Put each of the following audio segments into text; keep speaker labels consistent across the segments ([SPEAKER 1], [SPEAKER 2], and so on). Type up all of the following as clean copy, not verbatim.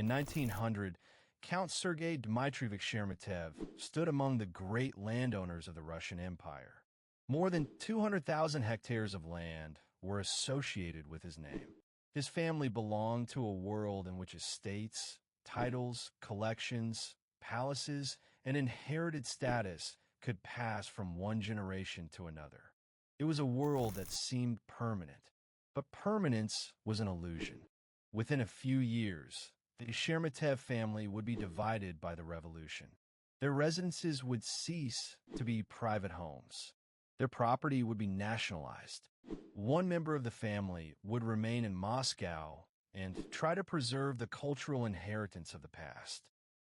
[SPEAKER 1] 1900, Count Sergei Dmitrievich Sheremetev stood among the great landowners of the Russian Empire. More than 200,000 hectares of land were associated with his name. His family belonged to a world in which estates, titles, collections, palaces, and inherited status could pass from one generation to another. It was a world that seemed permanent, but permanence was an illusion. Within a few years, the Sheremetev family would be divided by the revolution. Their residences would cease to be private homes. Their property would be nationalized. One member of the family would remain in Moscow and try to preserve the cultural inheritance of the past.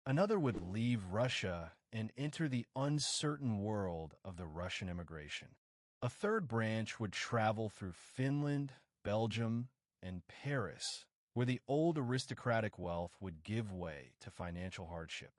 [SPEAKER 1] Another would leave Russia and enter the uncertain world of the Russian immigration. A third branch would travel through Finland, Belgium, and Paris, where the old aristocratic wealth would give way to financial hardship.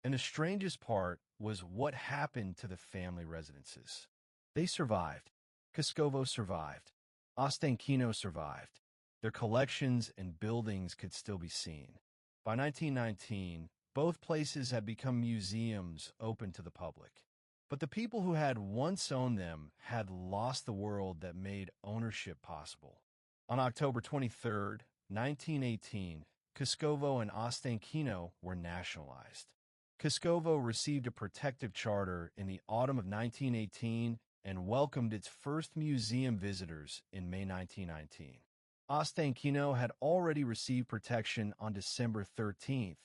[SPEAKER 1] And the strangest part was what happened to the family residences. They survived. Kuskovo survived. Ostankino survived. Their collections and buildings could still be seen. By 1919, both places had become museums open to the public. But the people who had once owned them had lost the world that made ownership possible. On October 23, 1918, Kuskovo and Ostankino were nationalized. Kuskovo received a protective charter in the autumn of 1918 and welcomed its first museum visitors in May 1919. Ostankino had already received protection on December 13,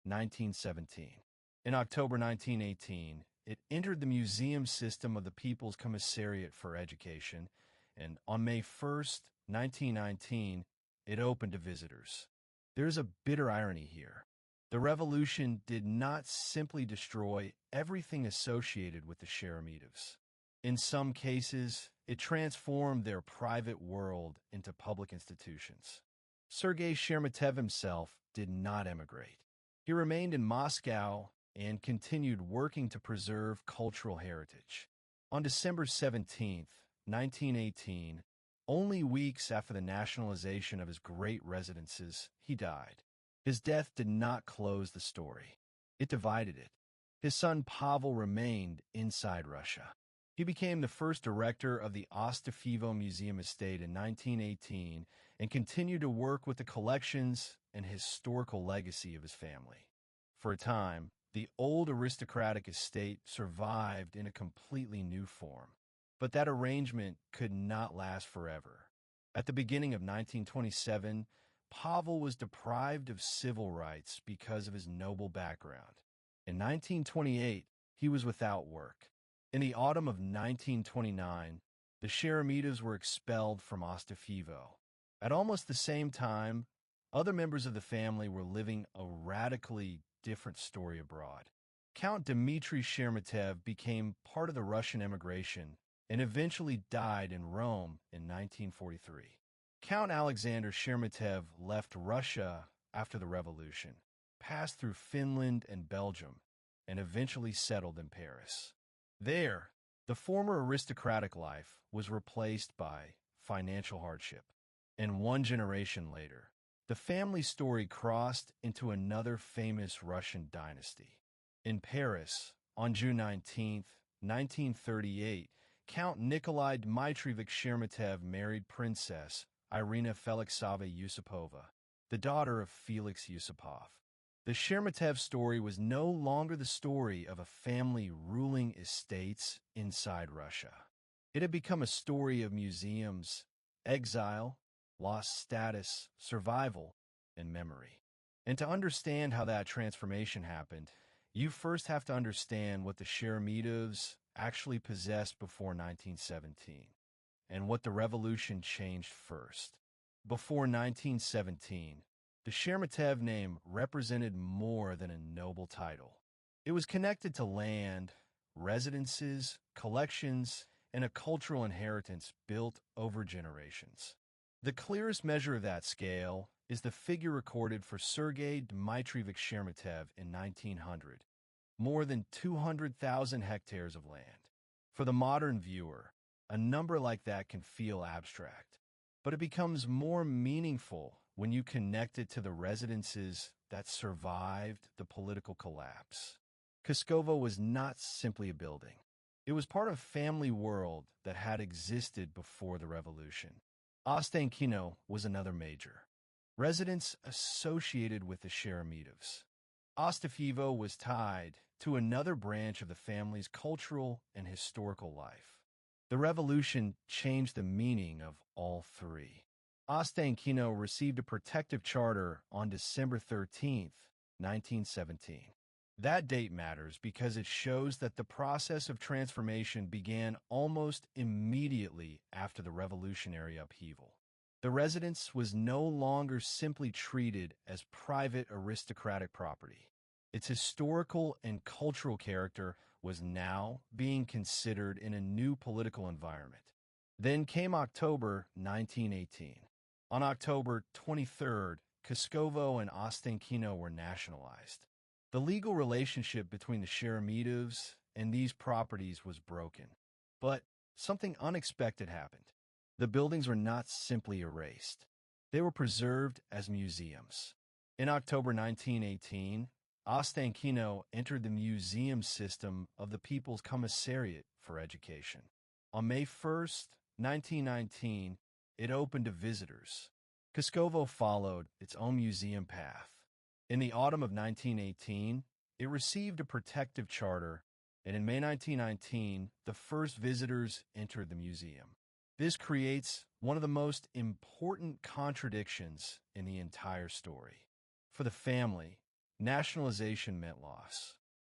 [SPEAKER 1] 1917. In October 1918, it entered the museum system of the People's Commissariat for Education, and on May 1, 1919, it opened to visitors. There's a bitter irony here. The revolution did not simply destroy everything associated with the Sheremetevs. In some cases, it transformed their private world into public institutions. Sergei Sheremetev himself did not emigrate. He remained in Moscow and continued working to preserve cultural heritage. On December 17, 1918, only weeks after the nationalization of his great residences, he died. His death did not close the story. It divided it. His son Pavel remained inside Russia. He became the first director of the Ostafyevo Museum estate in 1918 and continued to work with the collections and historical legacy of his family. For a time, the old aristocratic estate survived in a completely new form. But that arrangement could not last forever. At the beginning of 1927, Pavel was deprived of civil rights because of his noble background. In 1928, he was without work. In the autumn of 1929, the Sheremetevs were expelled from Ostafyevo. At almost the same time, other members of the family were living a radically different story abroad. Count Dmitri Sheremetev became part of the Russian emigration and eventually died in Rome in 1943. Count Alexander Sheremetev left Russia after the revolution, passed through Finland and Belgium, and eventually settled in Paris. There, the former aristocratic life was replaced by financial hardship. And one generation later, the family story crossed into another famous Russian dynasty. In Paris, on June 19, 1938, Count Nikolai Dmitrievich Sheremetev married Princess Irina Felixova Yusupova, the daughter of Felix Yusupov. The Sheremetev story was no longer the story of a family ruling estates inside Russia. It had become a story of museums, exile, lost status, survival, and memory. And to understand how that transformation happened, you first have to understand what the Sheremetevs actually possessed before 1917, and what the revolution changed first. Before 1917, the Sheremetev name represented more than a noble title. It was connected to land, residences, collections, and a cultural inheritance built over generations. The clearest measure of that scale is the figure recorded for Sergei Dmitrievich Sheremetev in 1900, more than 200,000 hectares of land. For the modern viewer, a number like that can feel abstract, but it becomes more meaningful when you connect it to the residences that survived the political collapse. Kuskovo was not simply a building. It was part of a family world that had existed before the revolution. Ostankino was another major. Residents associated with the Sheremetevs. Ostafyevo was tied to another branch of the family's cultural and historical life. The revolution changed the meaning of all three. Ostankino received a protective charter on December 13, 1917. That date matters because it shows that the process of transformation began almost immediately after the revolutionary upheaval. The residence was no longer simply treated as private aristocratic property. Its historical and cultural character was now being considered in a new political environment. Then came October 1918. On October 23rd, Kuskovo and Ostankino were nationalized. The legal relationship between the Sheremetevs and these properties was broken. But something unexpected happened. The buildings were not simply erased. They were preserved as museums. In October 1918, Ostankino entered the museum system of the People's Commissariat for Education. On May 1st, 1919, it opened to visitors. Kuskovo followed its own museum path. In the autumn of 1918, it received a protective charter, and in May 1919, the first visitors entered the museum. This creates one of the most important contradictions in the entire story. For the family, nationalization meant loss.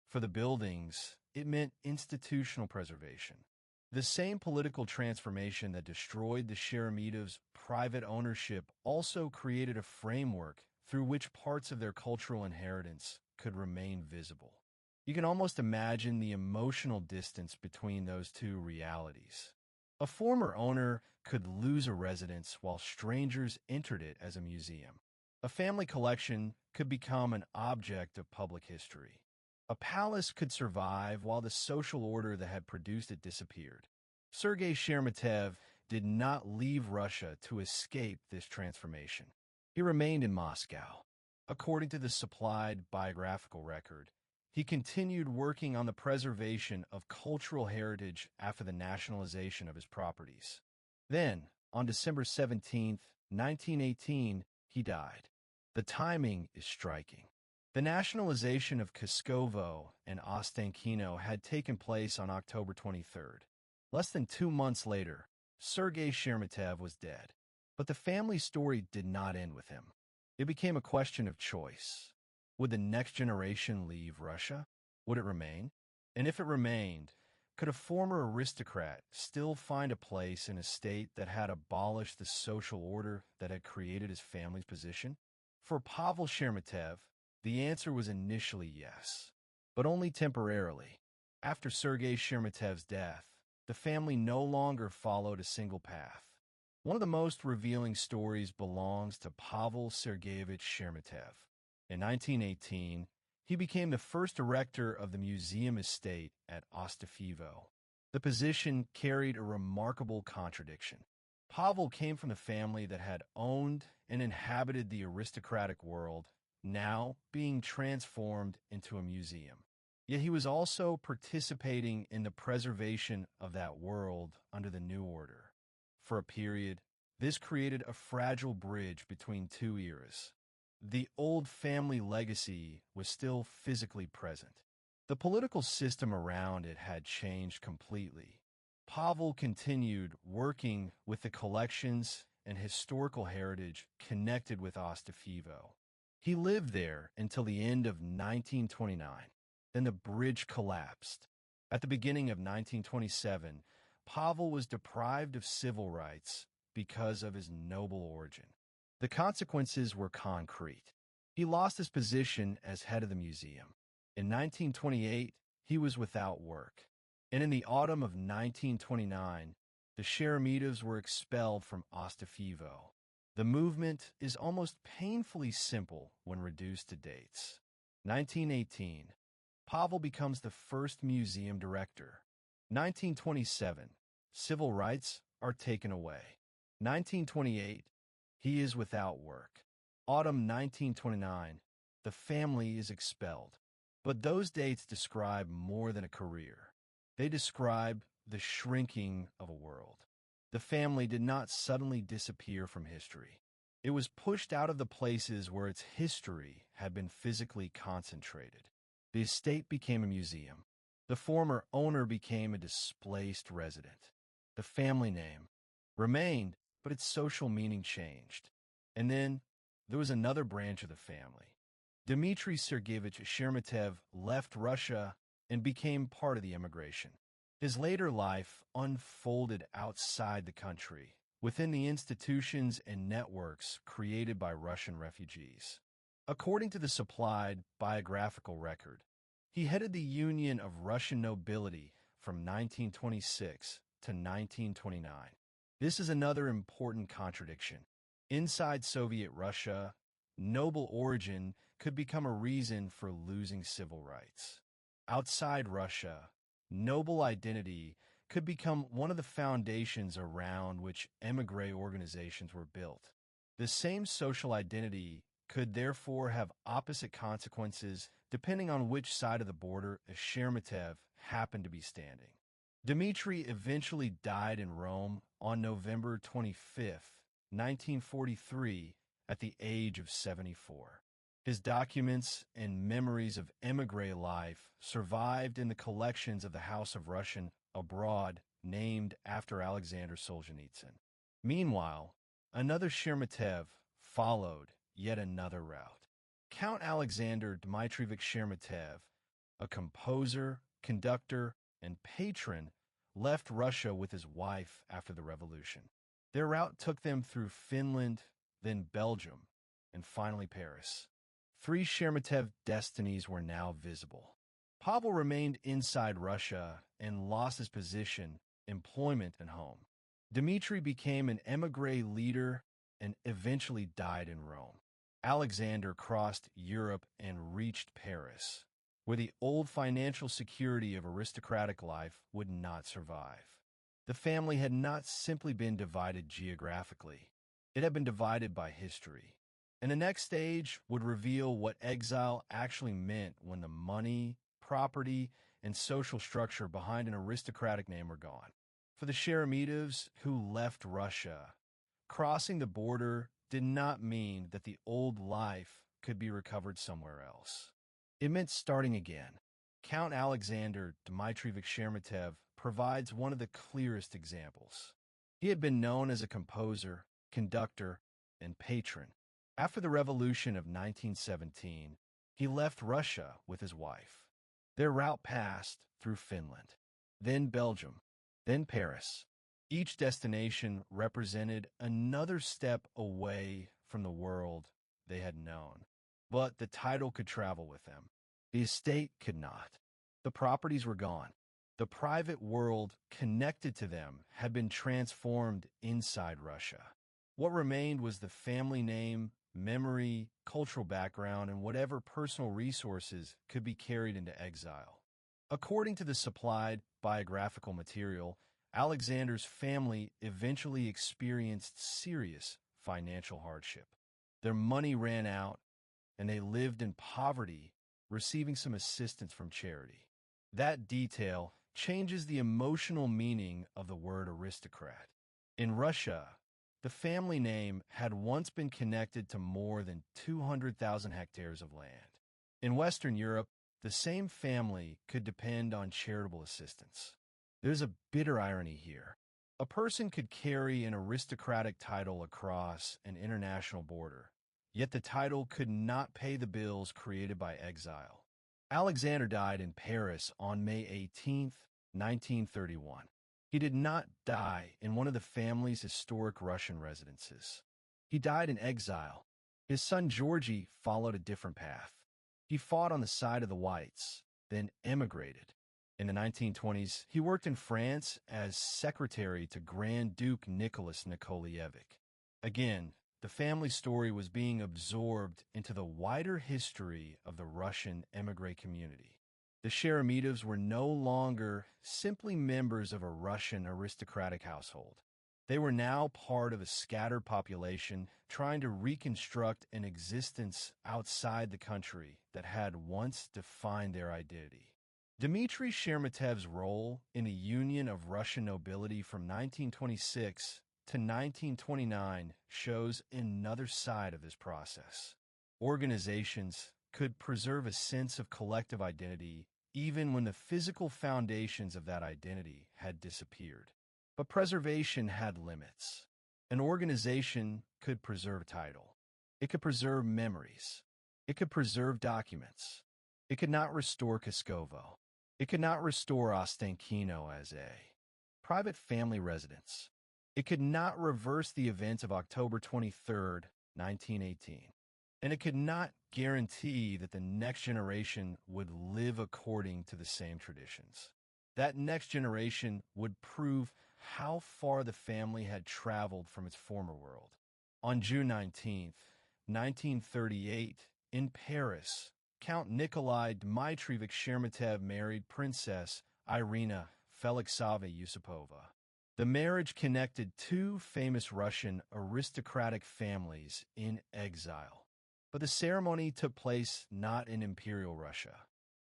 [SPEAKER 1] For the buildings, it meant institutional preservation. The same political transformation that destroyed the Sheremetevs' private ownership also created a framework through which parts of their cultural inheritance could remain visible. You can almost imagine the emotional distance between those two realities. A former owner could lose a residence while strangers entered it as a museum. A family collection could become an object of public history. A palace could survive while the social order that had produced it disappeared. Sergei Sheremetev did not leave Russia to escape this transformation. He remained in Moscow. According to the supplied biographical record, he continued working on the preservation of cultural heritage after the nationalization of his properties. Then, on December 17, 1918, he died. The timing is striking. The nationalization of Kuskovo and Ostankino had taken place on October 23rd. Less than 2 months later, Sergei Sheremetev was dead. But the family story did not end with him. It became a question of choice. Would the next generation leave Russia? Would it remain? And if it remained, could a former aristocrat still find a place in a state that had abolished the social order that had created his family's position? For Pavel Sheremetev, the answer was initially yes, but only temporarily. After Sergei Sheremetev's death, the family no longer followed a single path. One of the most revealing stories belongs to Pavel Sergeyevich Sheremetev. In 1918, he became the first director of the museum estate at Ostafyevo. The position carried a remarkable contradiction. Pavel came from the family that had owned and inhabited the aristocratic world, now being transformed into a museum. Yet he was also participating in the preservation of that world under the new order. For a period, this created a fragile bridge between two eras. The old family legacy was still physically present. The political system around it had changed completely. Pavel continued working with the collections and historical heritage connected with Ostafyevo. He lived there until the end of 1929. Then the bridge collapsed. At the beginning of 1927, Pavel was deprived of civil rights because of his noble origin. The consequences were concrete. He lost his position as head of the museum. In 1928, he was without work. And in the autumn of 1929, the Sheremetevs were expelled from Ostafyevo. The movement is almost painfully simple when reduced to dates. 1918, Pavel becomes the first museum director. 1927, civil rights are taken away. 1928, he is without work. Autumn 1929, the family is expelled. But those dates describe more than a career. They describe the shrinking of a world. The family did not suddenly disappear from history. It was pushed out of the places where its history had been physically concentrated. The estate became a museum. The former owner became a displaced resident. The family name remained, but its social meaning changed. And then there was another branch of the family. Dmitri Sergeyevich Sheremetev left Russia and became part of the emigration. His later life unfolded outside the country, within the institutions and networks created by Russian refugees. According to the supplied biographical record, he headed the Union of Russian Nobility from 1926 to 1929. This is another important contradiction. Inside Soviet Russia, noble origin could become a reason for losing civil rights. Outside Russia, noble identity could become one of the foundations around which émigré organizations were built. The same social identity could therefore have opposite consequences depending on which side of the border a Sheremetev happened to be standing. Dmitri eventually died in Rome on November 25, 1943, at the age of 74. His documents and memories of émigré life survived in the collections of the House of Russian Abroad, named after Alexander Solzhenitsyn. Meanwhile, another Sheremetev followed yet another route. Count Alexander Dmitrievich Sheremetev, a composer, conductor, and patron, left Russia with his wife after the revolution. Their route took them through Finland, then Belgium, and finally Paris. 3 Sheremetev destinies were now visible. Pavel remained inside Russia and lost his position, employment, and home. Dmitri became an émigré leader and eventually died in Rome. Alexander crossed Europe and reached Paris, where the old financial security of aristocratic life would not survive. The family had not simply been divided geographically. It had been divided by history. And the next stage would reveal what exile actually meant when the money, property, and social structure behind an aristocratic name were gone. For the Sheremetevs who left Russia, crossing the border did not mean that the old life could be recovered somewhere else. It meant starting again. Count Alexander Dmitrievich Sheremetev provides one of the clearest examples. He had been known as a composer, conductor, and patron. After the revolution of 1917, he left Russia with his wife. Their route passed through Finland, then Belgium, then Paris. Each destination represented another step away from the world they had known. But the title could travel with them. The estate could not. The properties were gone. The private world connected to them had been transformed inside Russia. What remained was the family name, memory, cultural background, and whatever personal resources could be carried into exile. According to the supplied biographical material, Alexander's family eventually experienced serious financial hardship. Their money ran out, and they lived in poverty, receiving some assistance from charity. That detail changes the emotional meaning of the word aristocrat. In Russia, the family name had once been connected to more than 200,000 hectares of land. In Western Europe, the same family could depend on charitable assistance. There's a bitter irony here. A person could carry an aristocratic title across an international border, yet the title could not pay the bills created by exile. Alexander died in Paris on May 18, 1931. He did not die in one of the family's historic Russian residences. He died in exile. His son Georgy followed a different path. He fought on the side of the whites, then emigrated. In the 1920s, he worked in France as secretary to Grand Duke Nicholas Nikolaevich. Again, the family story was being absorbed into the wider history of the Russian émigré community. The Sheremetevs were no longer simply members of a Russian aristocratic household. They were now part of a scattered population trying to reconstruct an existence outside the country that had once defined their identity. Dmitri Sheremetev's role in the Union of Russian Nobility from 1926 to 1929 shows another side of this process. Organizations could preserve a sense of collective identity even when the physical foundations of that identity had disappeared. But preservation had limits. An organization could preserve a title. It could preserve memories. It could preserve documents. It could not restore Kuskovo. It could not restore Ostankino as a private family residence. It could not reverse the events of October 23, 1918. And it could not guarantee that the next generation would live according to the same traditions. That next generation would prove how far the family had traveled from its former world. On June 19, 1938, in Paris, Count Nikolai Dmitrievich Sheremetev married Princess Irina Felixova Yusupova. The marriage connected two famous Russian aristocratic families in exile. But the ceremony took place not in Imperial Russia.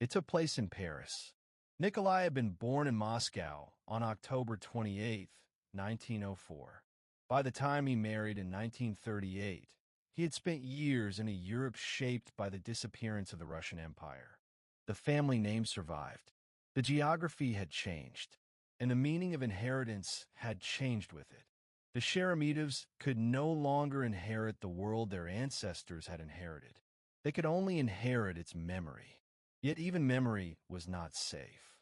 [SPEAKER 1] It took place in Paris. Nikolai had been born in Moscow on October 28, 1904. By the time he married in 1938, he had spent years in a Europe shaped by the disappearance of the Russian Empire. The family name survived. The geography had changed, and the meaning of inheritance had changed with it. The Sheremetevs could no longer inherit the world their ancestors had inherited. They could only inherit its memory. Yet even memory was not safe.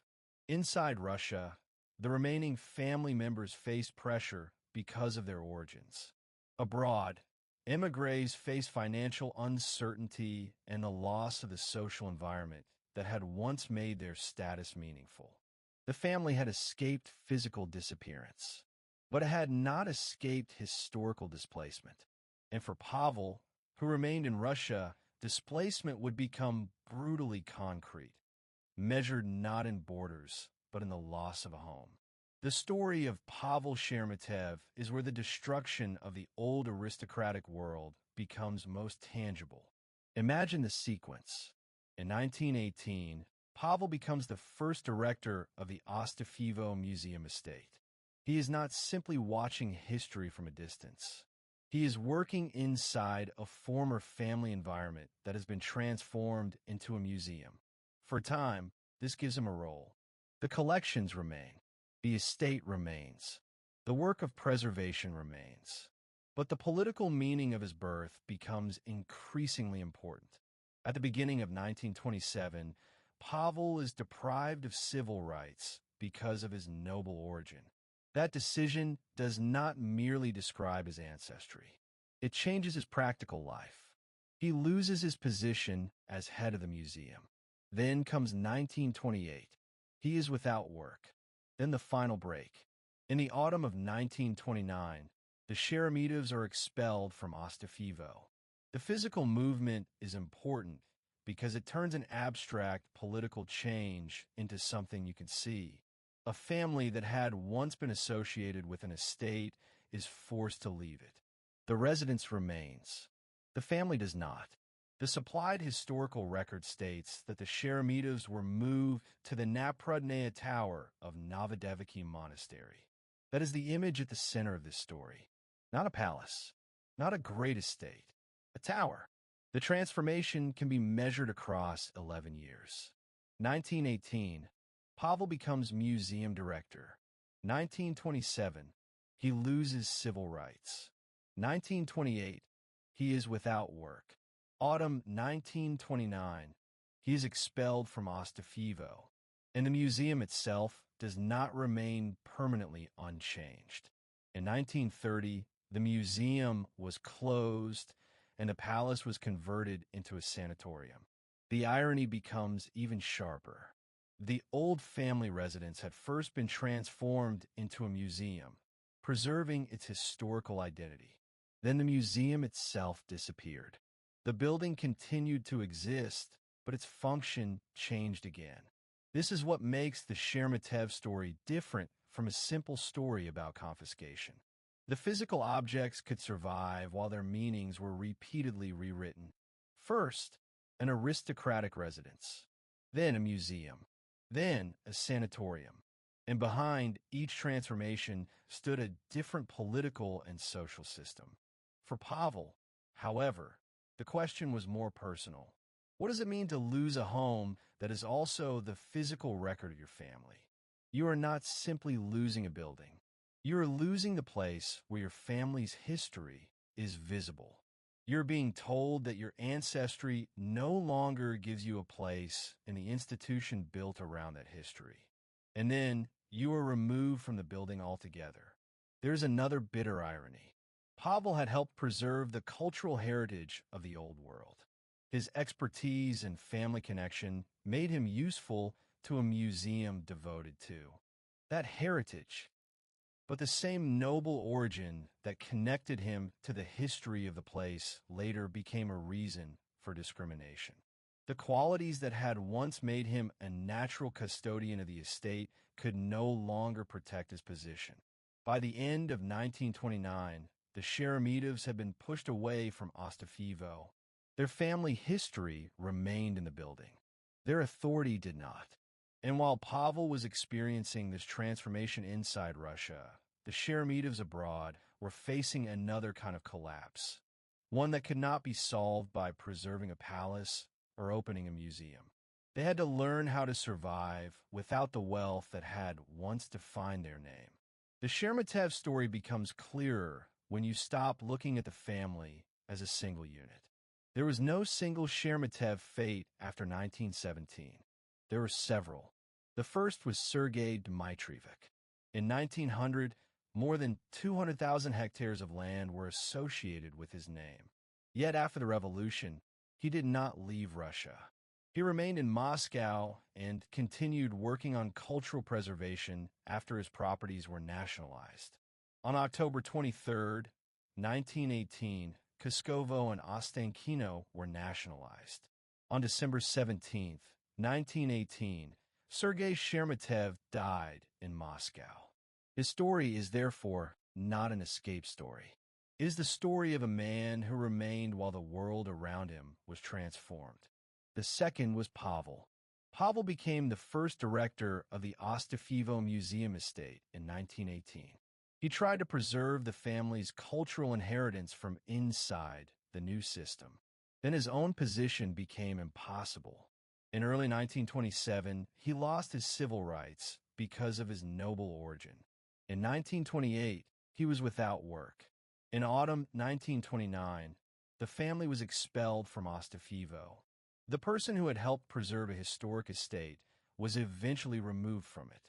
[SPEAKER 1] Inside Russia, the remaining family members faced pressure because of their origins. Abroad, émigrés faced financial uncertainty and the loss of the social environment that had once made their status meaningful. The family had escaped physical disappearance, but it had not escaped historical displacement. And for Pavel, who remained in Russia, displacement would become brutally concrete, measured not in borders, but in the loss of a home. The story of Pavel Sheremetev is where the destruction of the old aristocratic world becomes most tangible. Imagine the sequence. In 1918, Pavel becomes the first director of the Ostafyevo Museum estate. He is not simply watching history from a distance. He is working inside a former family environment that has been transformed into a museum. For a time, this gives him a role. The collections remain. The estate remains. The work of preservation remains. But the political meaning of his birth becomes increasingly important. At the beginning of 1927, Pavel is deprived of civil rights because of his noble origin. That decision does not merely describe his ancestry. It changes his practical life. He loses his position as head of the museum. Then comes 1928. He is without work. Then the final break. In the autumn of 1929, the Sheremetevs are expelled from Ostafyevo. The physical movement is important because it turns an abstract political change into something you can see. A family that had once been associated with an estate is forced to leave it. The residence remains. The family does not. The supplied historical record states that the Sheremetevs were moved to the Naprudnaya Tower of Novodevichy Monastery. That is the image at the center of this story. Not a palace, not a great estate, a tower. The transformation can be measured across 11 years. 1918, Pavel becomes museum director. 1927, he loses civil rights. 1928, he is without work. Autumn 1929, he is expelled from Ostafyevo, and the museum itself does not remain permanently unchanged. In 1930, the museum was closed and the palace was converted into a sanatorium. The irony becomes even sharper. The old family residence had first been transformed into a museum, preserving its historical identity. Then the museum itself disappeared. The building continued to exist, but its function changed again. This is what makes the Sheremetev story different from a simple story about confiscation. The physical objects could survive while their meanings were repeatedly rewritten. First, an aristocratic residence, then a museum, then a sanatorium, and behind each transformation stood a different political and social system. For Pavel, however, the question was more personal. What does it mean to lose a home that is also the physical record of your family? You are not simply losing a building. You are losing the place where your family's history is visible. You're being told that your ancestry no longer gives you a place in the institution built around that history. And then you are removed from the building altogether. There's another bitter irony. Pavel had helped preserve the cultural heritage of the old world. His expertise and family connection made him useful to a museum devoted to that heritage. But the same noble origin that connected him to the history of the place later became a reason for discrimination. The qualities that had once made him a natural custodian of the estate could no longer protect his position. By the end of 1929, the Sheremetevs had been pushed away from Ostafyevo. Their family history remained in the building. Their authority did not. And while Pavel was experiencing this transformation inside Russia, the Sheremetevs abroad were facing another kind of collapse, one that could not be solved by preserving a palace or opening a museum. They had to learn how to survive without the wealth that had once defined their name. The Sheremetev story becomes clearer when you stop looking at the family as a single unit. There was no single Sheremetev fate after 1917. There were several. The first was Sergei Dmitrievich. In 1900, more than 200,000 hectares of land were associated with his name. Yet after the revolution, he did not leave Russia. He remained in Moscow and continued working on cultural preservation after his properties were nationalized. On October 23, 1918, Kuskovo and Ostankino were nationalized. On December 17, 1918, Sergei Sheremetev died in Moscow. His story is therefore not an escape story. It is the story of a man who remained while the world around him was transformed. The second was Pavel. Pavel became the first director of the Ostafyevo Museum estate in 1918. He tried to preserve the family's cultural inheritance from inside the new system. Then his own position became impossible. In early 1927, he lost his civil rights because of his noble origin. In 1928, he was without work. In autumn 1929, the family was expelled from Ostafyevo. The person who had helped preserve a historic estate was eventually removed from it.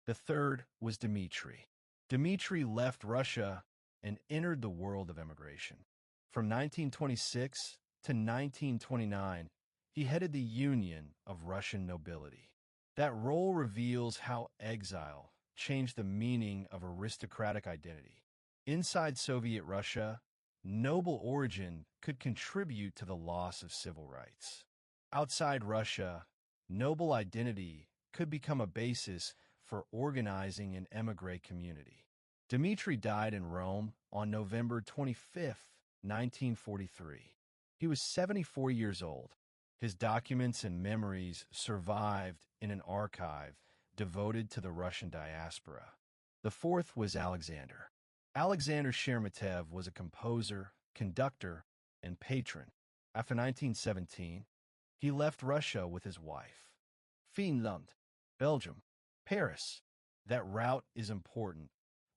[SPEAKER 1] The third was Dmitri. Dmitri left Russia and entered the world of emigration. From 1926 to 1929, he headed the Union of Russian Nobility. That role reveals how exile changed the meaning of aristocratic identity. Inside Soviet Russia, noble origin could contribute to the loss of civil rights. Outside Russia, noble identity could become a basis for organizing an émigré community. Dmitri died in Rome on November 25, 1943. He was 74 years old. His documents and memories survived in an archive devoted to the Russian diaspora. The fourth was Alexander. Alexander Sheremetev was a composer, conductor, and patron. After 1917, he left Russia with his wife. Finland, Belgium, Paris. That route is important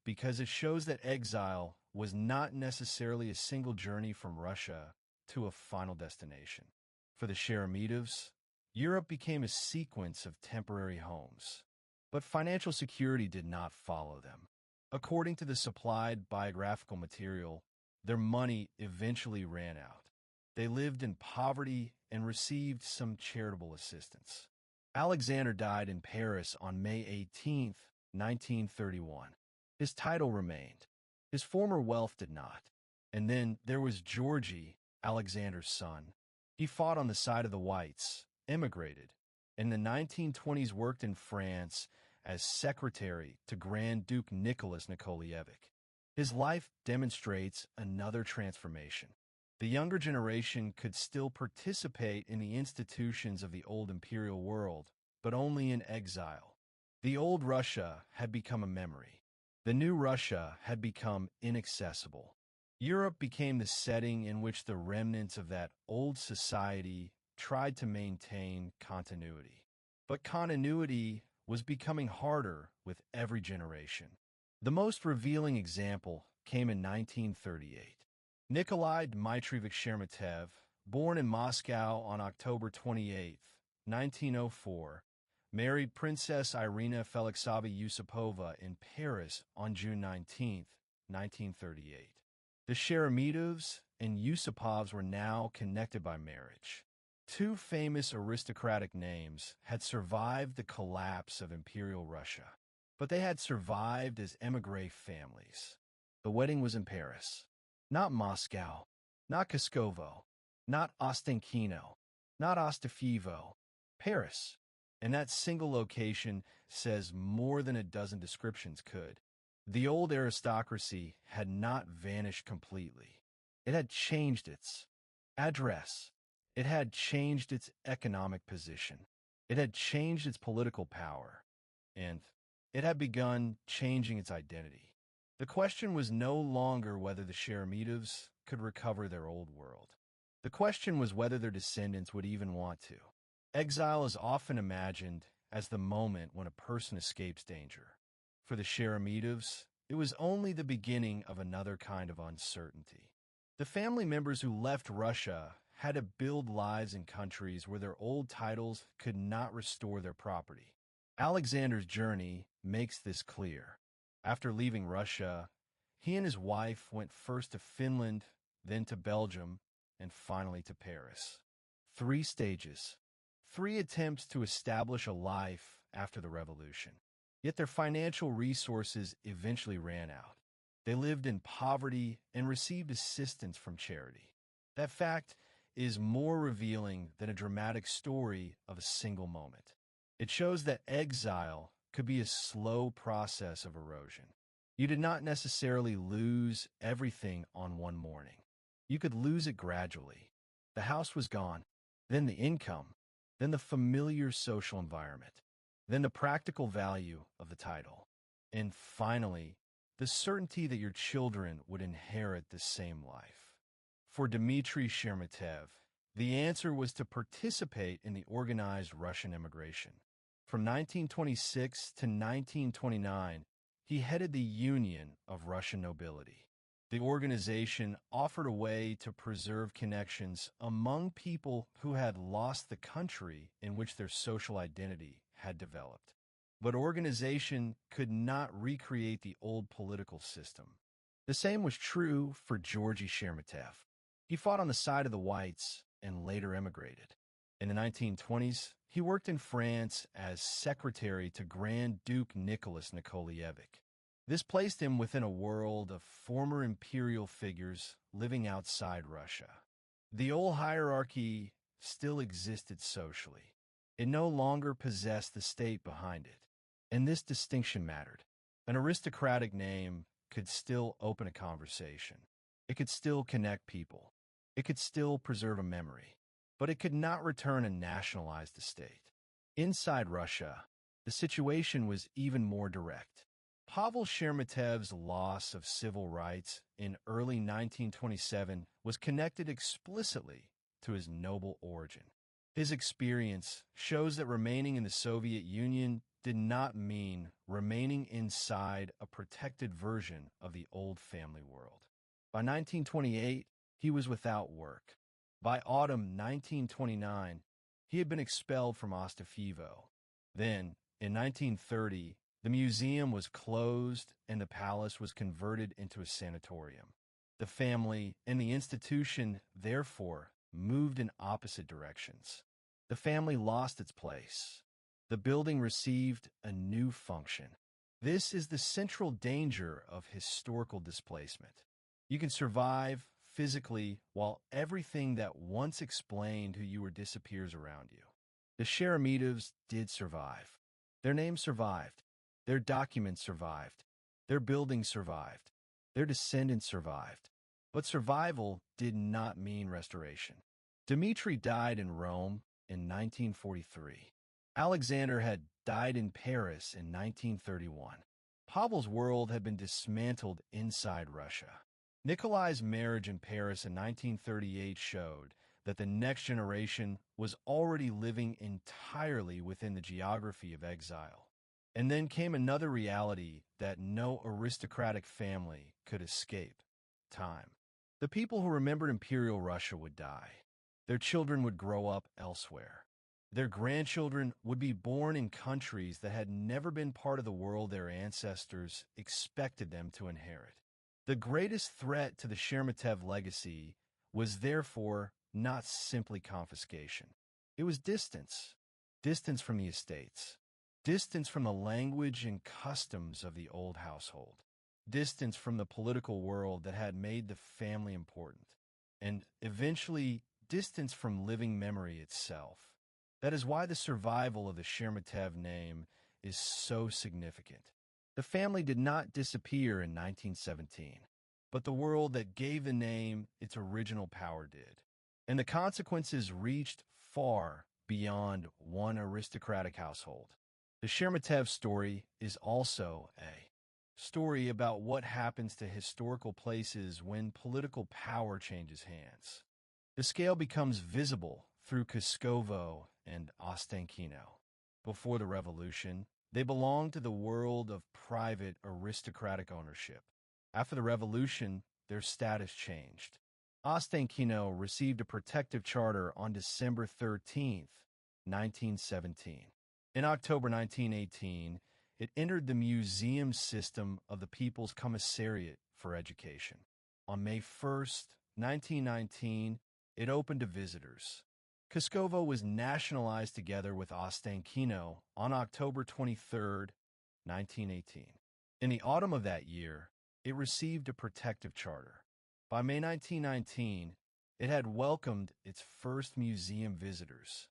[SPEAKER 1] because it shows that exile was not necessarily a single journey from Russia to a final destination. For the Sheremetevs, Europe became a sequence of temporary homes, but financial security did not follow them. According to the supplied biographical material, their money eventually ran out. They lived in poverty and received some charitable assistance. Alexander died in Paris on May 18, 1931. His title remained. His former wealth did not. And then there was Georgy, Alexander's son. He fought on the side of the whites, immigrated, and in the 1920s worked in France as secretary to Grand Duke Nicholas Nikolaevich. His life demonstrates another transformation. The younger generation could still participate in the institutions of the old imperial world, but only in exile. The old Russia had become a memory. The new Russia had become inaccessible. Europe became the setting in which the remnants of that old society tried to maintain continuity. But continuity was becoming harder with every generation. The most revealing example came in 1938. Nikolai Dmitrievich Sheremetev, born in Moscow on October 28, 1904, married Princess Irina Felixovna Yusupova in Paris on June 19, 1938. The Sheremetevs and Yusupovs were now connected by marriage. Two famous aristocratic names had survived the collapse of Imperial Russia, but they had survived as émigré families. The wedding was in Paris, not Moscow, not Kuskovo, not Ostankino, not Ostafyevo, Paris. And that single location says more than a dozen descriptions could. The old aristocracy had not vanished completely. It had changed its address. It had changed its economic position. It had changed its political power. And it had begun changing its identity. The question was no longer whether the Sheremetevs could recover their old world. The question was whether their descendants would even want to. Exile is often imagined as the moment when a person escapes danger. For the Sheremetevs, it was only the beginning of another kind of uncertainty. The family members who left Russia had to build lives in countries where their old titles could not restore their property. Alexander's journey makes this clear. After leaving Russia, he and his wife went first to Finland, then to Belgium, and finally to Paris. 3 stages. 3 attempts to establish a life after the revolution. Yet their financial resources eventually ran out. They lived in poverty and received assistance from charity. That fact is more revealing than a dramatic story of a single moment. It shows that exile could be a slow process of erosion. You did not necessarily lose everything on one morning. You could lose it gradually. The house was gone, then the income, then the familiar social environment, then the practical value of the title, and finally, the certainty that your children would inherit the same life. For Dmitri Sheremetev, the answer was to participate in the organized Russian immigration. From 1926 to 1929, he headed the Union of Russian Nobility. The organization offered a way to preserve connections among people who had lost the country in which their social identity had developed. But organization could not recreate the old political system. The same was true for Sergei Sheremetev. He fought on the side of the whites and later emigrated. In the 1920s, he worked in France as secretary to Grand Duke Nicholas Nikolaevich. This placed him within a world of former imperial figures living outside Russia. The old hierarchy still existed socially. It no longer possessed the state behind it. And this distinction mattered. An aristocratic name could still open a conversation. It could still connect people. It could still preserve a memory. But it could not return a nationalized estate. Inside Russia, the situation was even more direct. Pavel Sheremetev's loss of civil rights in early 1927 was connected explicitly to his noble origin. His experience shows that remaining in the Soviet Union did not mean remaining inside a protected version of the old family world. By 1928, he was without work. By autumn 1929, he had been expelled from Ostafyevo. Then, in 1930, the museum was closed and the palace was converted into a sanatorium. The family and the institution, therefore, moved in opposite directions. The family lost its place. The building received a new function. This is the central danger of historical displacement. You can survive physically while everything that once explained who you were disappears around you. The Sheremetevs did survive. Their names survived. Their documents survived. Their buildings survived. Their descendants survived. But survival did not mean restoration. Dmitri died in Rome in 1943. Alexander had died in Paris in 1931. Pavel's world had been dismantled inside Russia. Nikolai's marriage in Paris in 1938 showed that the next generation was already living entirely within the geography of exile. And then came another reality that no aristocratic family could escape: time. The people who remembered Imperial Russia would die. Their children would grow up elsewhere. Their grandchildren would be born in countries that had never been part of the world their ancestors expected them to inherit. The greatest threat to the Sheremetev legacy was therefore not simply confiscation. It was distance. Distance from the estates. Distance from the language and customs of the old household. Distance from the political world that had made the family important. And eventually, distance from living memory itself. That is why the survival of the Sheremetev name is so significant. The family did not disappear in 1917, but the world that gave the name its original power did. And the consequences reached far beyond one aristocratic household. The Sheremetev story is also a story about what happens to historical places when political power changes hands. The scale becomes visible through Kuskovo and Ostankino. Before the revolution, they belonged to the world of private aristocratic ownership. After the revolution, their status changed. Ostankino received a protective charter on December 13, 1917. In October 1918, it entered the museum system of the People's Commissariat for Education. On May 1, 1919, it opened to visitors. Kuskovo was nationalized together with Ostankino on October 23, 1918. In the autumn of that year, it received a protective charter. By May 1919, it had welcomed its first museum visitors.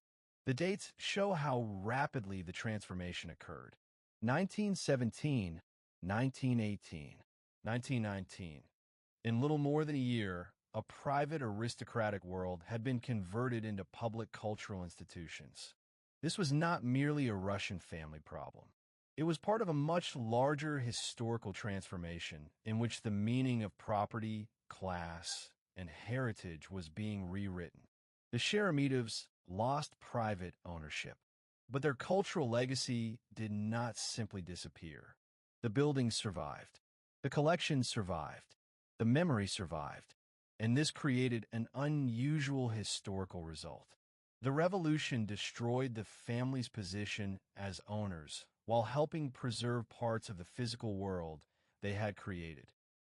[SPEAKER 1] The dates show how rapidly the transformation occurred. 1917, 1918, 1919. In little more than a year, a private aristocratic world had been converted into public cultural institutions. This was not merely a Russian family problem. It was part of a much larger historical transformation in which the meaning of property, class, and heritage was being rewritten. The Sheremetevs lost private ownership, but their cultural legacy did not simply disappear. The buildings survived. The collections survived. The memory survived. And this created an unusual historical result. The revolution destroyed the family's position as owners while helping preserve parts of the physical world they had created.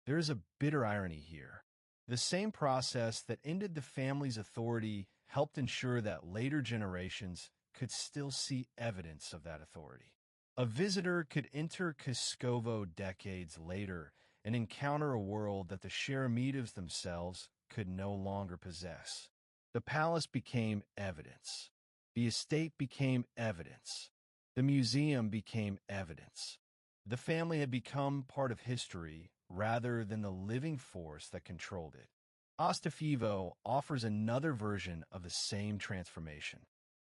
[SPEAKER 1] There is a bitter irony here. The same process that ended the family's authority helped ensure that later generations could still see evidence of that authority. A visitor could enter Kuskovo decades later and encounter a world that the Sheremetevs themselves could no longer possess. The palace became evidence. The estate became evidence. The museum became evidence. The family had become part of history rather than the living force that controlled it. Ostafyevo offers another version of the same transformation.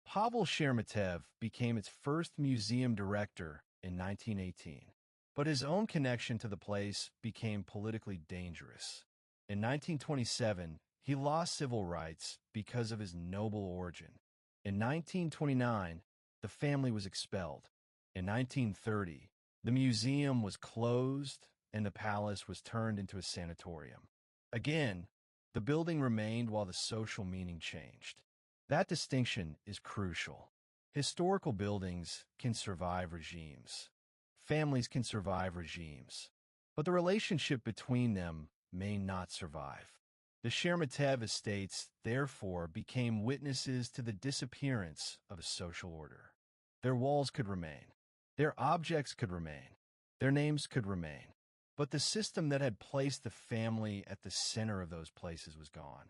[SPEAKER 1] Pavel Sheremetev became its first museum director in 1918. But his own connection to the place became politically dangerous. In 1927, he lost civil rights because of his noble origin. In 1929, the family was expelled. In 1930, the museum was closed and the palace was turned into a sanatorium. Again, the building remained while the social meaning changed. That distinction is crucial. Historical buildings can survive regimes. Families can survive regimes, but the relationship between them may not survive. The Sheremetev estates, therefore, became witnesses to the disappearance of a social order. Their walls could remain. Their objects could remain. Their names could remain. But the system that had placed the family at the center of those places was gone.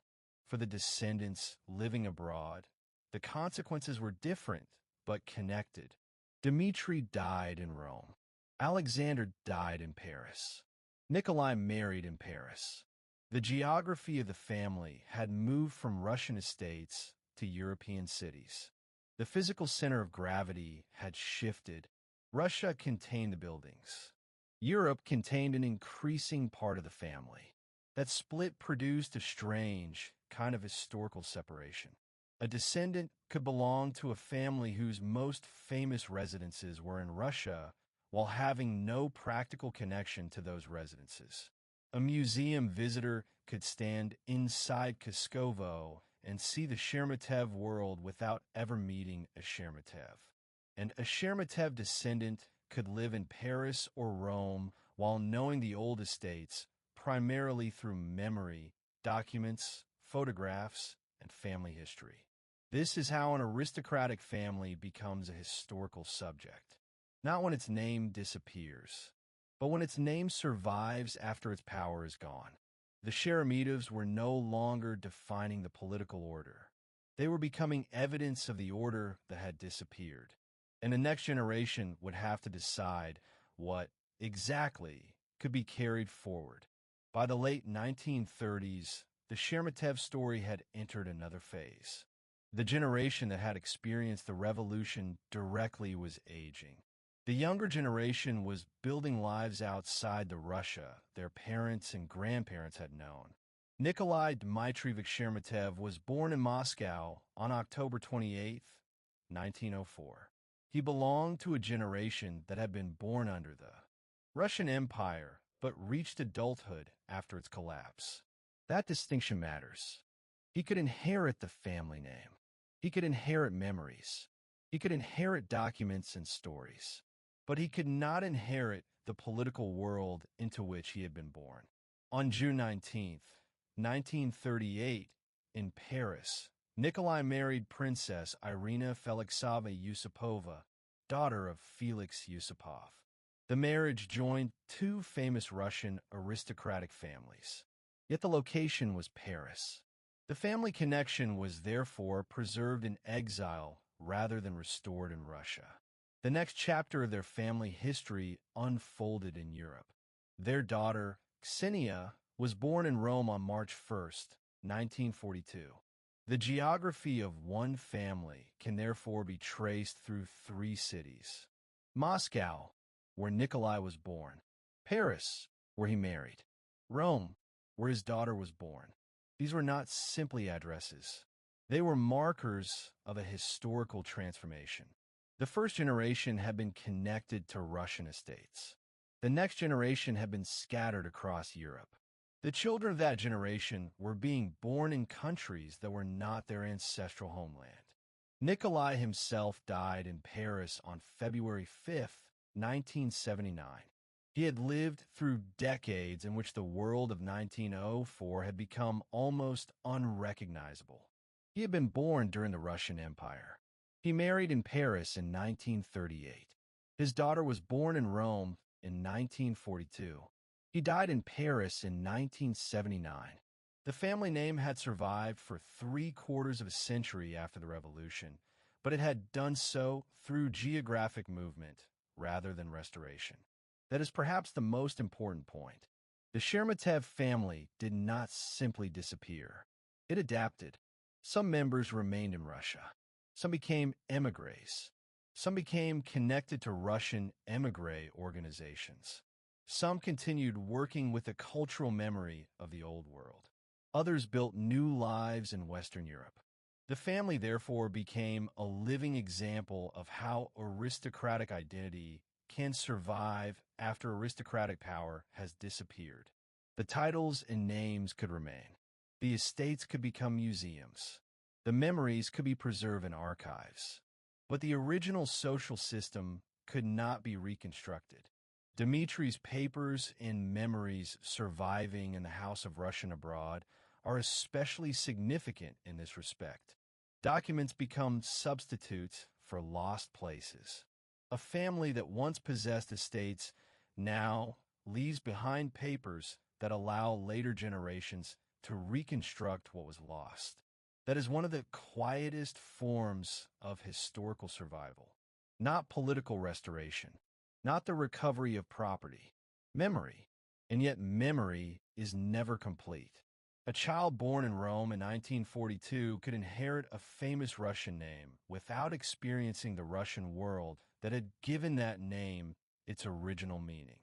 [SPEAKER 1] For the descendants living abroad, the consequences were different, but connected. Dmitri died in Rome. Alexander died in Paris. Nikolai married in Paris. The geography of the family had moved from Russian estates to European cities. The physical center of gravity had shifted. Russia contained the buildings. Europe contained an increasing part of the family. That split produced a strange kind of historical separation. A descendant could belong to a family whose most famous residences were in Russia while having no practical connection to those residences. A museum visitor could stand inside Kuskovo and see the Sheremetev world without ever meeting a Sheremetev. And a Sheremetev descendant could live in Paris or Rome while knowing the old estates primarily through memory, documents, photographs, and family history. This is how an aristocratic family becomes a historical subject. Not when its name disappears, but when its name survives after its power is gone. The Sheremetevs were no longer defining the political order. They were becoming evidence of the order that had disappeared. And the next generation would have to decide what, exactly, could be carried forward. By the late 1930s, the Sheremetev story had entered another phase. The generation that had experienced the revolution directly was aging. The younger generation was building lives outside the Russia their parents and grandparents had known. Nikolai Dmitrievich Sheremetev was born in Moscow on October 28, 1904. He belonged to a generation that had been born under the Russian Empire but reached adulthood after its collapse. That distinction matters. He could inherit the family name. He could inherit memories. He could inherit documents and stories. But he could not inherit the political world into which he had been born. On June 19, 1938, in Paris, Nikolai married Princess Irina Felixova Yusupova, daughter of Felix Yusupov. The marriage joined two famous Russian aristocratic families. Yet the location was Paris. The family connection was therefore preserved in exile rather than restored in Russia. The next chapter of their family history unfolded in Europe. Their daughter, Ksenia, was born in Rome on March 1, 1942. The geography of one family can therefore be traced through three cities. Moscow, where Nikolai was born. Paris, where he married. Rome, where his daughter was born. These were not simply addresses. They were markers of a historical transformation. The first generation had been connected to Russian estates. The next generation had been scattered across Europe. The children of that generation were being born in countries that were not their ancestral homeland. Nikolai himself died in Paris on February 5, 1979. He had lived through decades in which the world of 1904 had become almost unrecognizable. He had been born during the Russian Empire. He married in Paris in 1938. His daughter was born in Rome in 1942. He died in Paris in 1979. The family name had survived for 3/4 of a century after the revolution, but it had done so through geographic movement rather than restoration. That is perhaps the most important point. The Sheremetev family did not simply disappear. It adapted. Some members remained in Russia. Some became émigrés. Some became connected to Russian émigré organizations. Some continued working with the cultural memory of the old world. Others built new lives in Western Europe. The family, therefore, became a living example of how aristocratic identity can survive after aristocratic power has disappeared. The titles and names could remain. The estates could become museums. The memories could be preserved in archives. But the original social system could not be reconstructed. Dmitri's papers and memories surviving in the House of Russian Abroad are especially significant in this respect. Documents become substitutes for lost places. A family that once possessed estates now leaves behind papers that allow later generations to reconstruct what was lost. That is one of the quietest forms of historical survival. Not political restoration, not the recovery of property. Memory. And yet memory is never complete. A child born in Rome in 1942 could inherit a famous Russian name without experiencing the Russian world that had given that name its original meaning.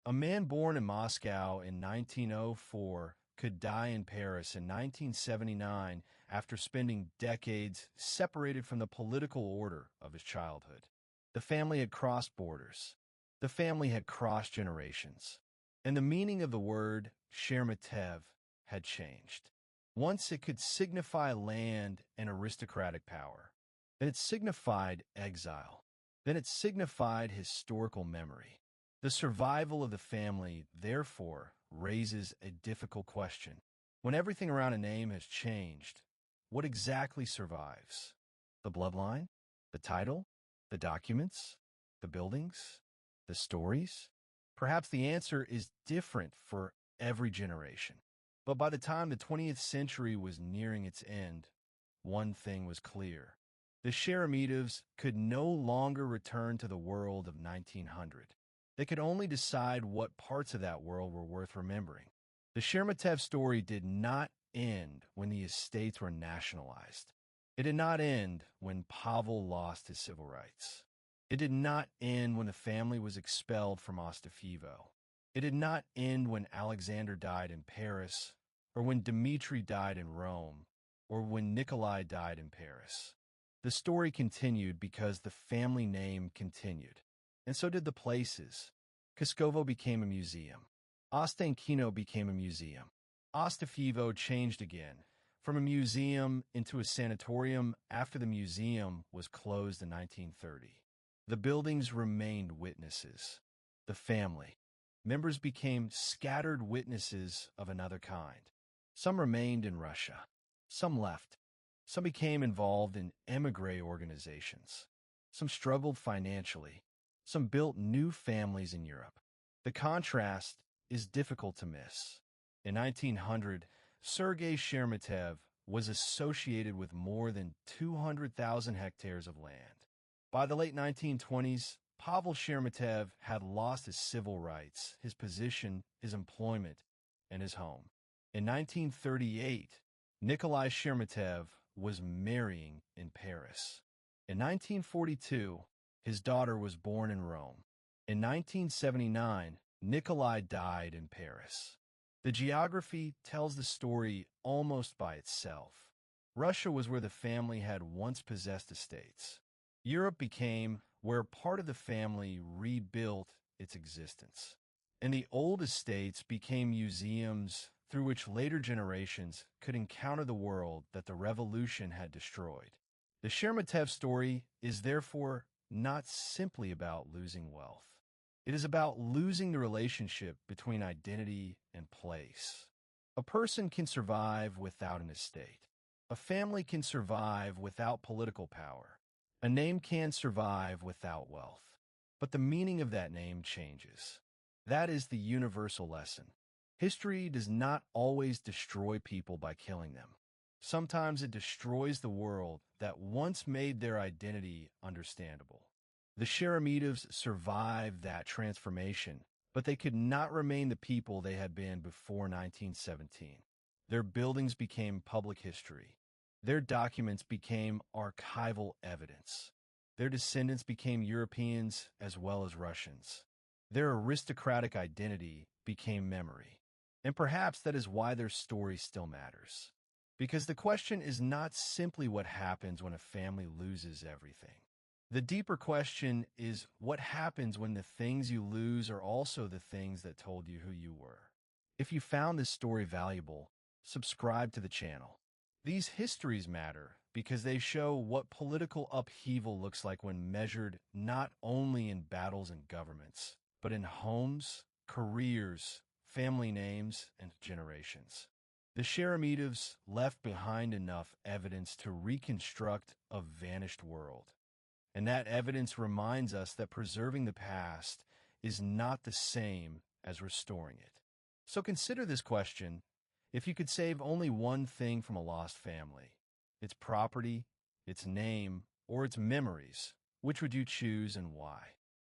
[SPEAKER 1] A man born in Moscow in 1904 could die in Paris in 1979 after spending decades separated from the political order of his childhood. The family had crossed borders. The family had crossed generations. And the meaning of the word Sheremetev had changed. Once it could signify land and aristocratic power. Then it signified exile. Then it signified historical memory. The survival of the family, therefore, raises a difficult question. When everything around a name has changed, what exactly survives? The bloodline? The title? The documents? The buildings? The stories? Perhaps the answer is different for every generation. But by the time the 20th century was nearing its end, one thing was clear. The Sheremetevs could no longer return to the world of 1900. They could only decide what parts of that world were worth remembering. The Sheremetev story did not end when the estates were nationalized. It did not end when Pavel lost his civil rights. It did not end when the family was expelled from Ostafyevo. It did not end when Alexander died in Paris, or when Dmitri died in Rome, or when Nikolai died in Paris. The story continued because the family name continued, and so did the places. Kuskovo became a museum. Ostankino became a museum. Ostafyevo changed again, from a museum into a sanatorium after the museum was closed in 1930. The buildings remained witnesses. The family. Members became scattered witnesses of another kind. Some remained in Russia. Some left. Some became involved in émigré organizations. Some struggled financially. Some built new families in Europe. The contrast is difficult to miss. In 1900, Sergei Sheremetev was associated with more than 200,000 hectares of land. By the late 1920s, Pavel Sheremetev had lost his civil rights, his position, his employment, and his home. In 1938, Nikolai Sheremetev was marrying in Paris. In 1942, his daughter was born in Rome. In 1979, Nikolai died in Paris. The geography tells the story almost by itself. Russia was where the family had once possessed estates. Europe became where part of the family rebuilt its existence. And the old estates became museums through which later generations could encounter the world that the revolution had destroyed. The Sheremetev story is therefore not simply about losing wealth. It is about losing the relationship between identity and place. A person can survive without an estate. A family can survive without political power. A name can survive without wealth. But the meaning of that name changes. That is the universal lesson. History does not always destroy people by killing them. Sometimes it destroys the world that once made their identity understandable. The Sheremetevs survived that transformation, but they could not remain the people they had been before 1917. Their buildings became public history. Their documents became archival evidence. Their descendants became Europeans as well as Russians. Their aristocratic identity became memory. And perhaps that is why their story still matters. Because the question is not simply what happens when a family loses everything. The deeper question is what happens when the things you lose are also the things that told you who you were. If you found this story valuable, subscribe to the channel. These histories matter because they show what political upheaval looks like when measured not only in battles and governments, but in homes, careers, family names, and generations. The Sheremetevs left behind enough evidence to reconstruct a vanished world. And that evidence reminds us that preserving the past is not the same as restoring it. So consider this question. If you could save only one thing from a lost family, its property, its name, or its memories, which would you choose and why?